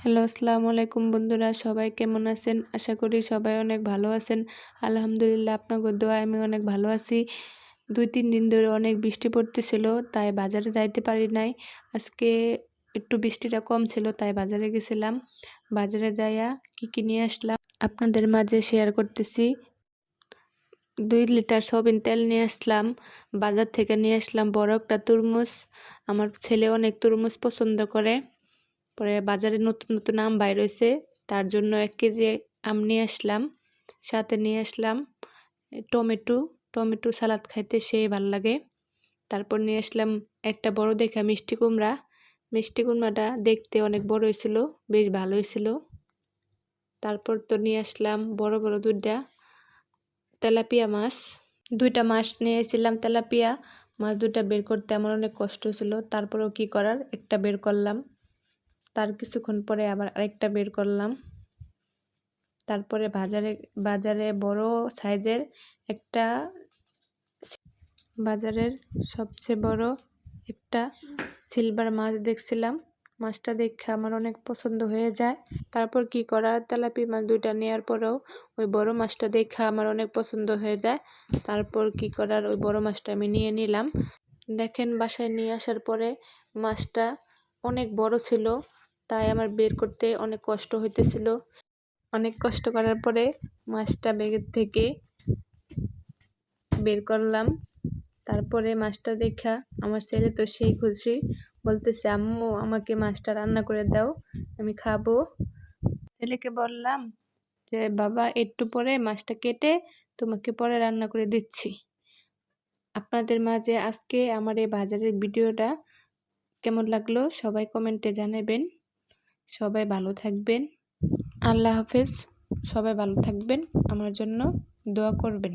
Hello, আসসালামু আলাইকুম বন্ধুরা, সবাই কেমন আছেন? আশা করি সবাই অনেক ভালো আছেন। আলহামদুলিল্লাহ, আপনাদের দোয়ায় আমি অনেক ভালো আছি। 2-3 দিন ধরে অনেক বৃষ্টি পড়তেছিল, তাই বাজারে যাইতে পারি নাই। আজকে একটু বৃষ্টিটা কম ছিল, তাই বাজারে গেছিলাম। বাজারে যাইয়া কি নিয়ে আসলাম আপনাদের মাঝে শেয়ার করতেছি। 2 লিটার সয়াবিন তেল নিয়ে আসলাম। বাজার থেকে নিয়ে আসলাম বড় একটা তরমুজ। আমার ছেলে অনেক তরমুজ পছন্দ করে। পরে বাজারে নতুন নতুন আম বাইর হয়েছে, তার জন্য 1 কেজি আম নিয়ে আসলাম। সাথে নিয়ে আসলাম টমেটো। টমেটো সালাদ খাইতে সেই ভাল লাগে। তারপর নিয়ে আসলাম একটা বড় দেখা মিষ্টি কুমড়া। মিষ্টি কুমড়াটা দেখতে অনেক বড় হয়েছিল, বেশ ভালো হয়েছিল। তারপর তো নিয়ে আসলাম বড় বড় 2টা তেলাপিয়া মাছ। 2টা মাছ নিয়ে এসেছিলাম তেলাপিয়া মাছ। 2টা বের করতে আমার অনেক কষ্ট ছিল, তারপরেও কি করার, একটা বের করলাম। তার কিছুক্ষণ পরে আবার আরেকটা বের করলাম। তারপরে বাজারে বড় সাইজের একটা, বাজারের সবচেয়ে বড় একটা সিলভার মাছ দেখছিলাম। মাছটা দেখে আমার অনেক পছন্দ হয়ে যায়। তারপর কি করার, তেলাপিয়া মাছ 2টা নেওয়ার পরেও ওই বড় মাছটা দেখে আমার অনেক পছন্দ হয়ে যায়। তারপর কি করার, ওই বড় মাছটা আমি নিয়ে নিলাম। দেখেন, বাসায় নিয়ে আসার পরে মাছটা অনেক বড় ছিল, তাই আমার বের করতে অনেক কষ্ট হইতেছিল। অনেক কষ্ট করার পরে মাছটা ব্যাগের থেকে বের করলাম। তারপরে মাছটা দেখা আমার ছেলে তো সেই খুশি, বলতেছে আম্মু আমাকে মাছটা রান্না করে দাও, আমি খাবো। ছেলেকে বললাম যে বাবা একটু পরে মাছটা কেটে তোমাকে পরে রান্না করে দিচ্ছি। আপনাদের মাঝে আজকে আমার এই বাজারের ভিডিওটা কেমন লাগলো সবাই কমেন্টে জানাবেন। সবাই ভালো থাকবেন। আল্লাহ হাফেজ। সবাই ভালো থাকবেন, আমার জন্য দোয়া করবেন।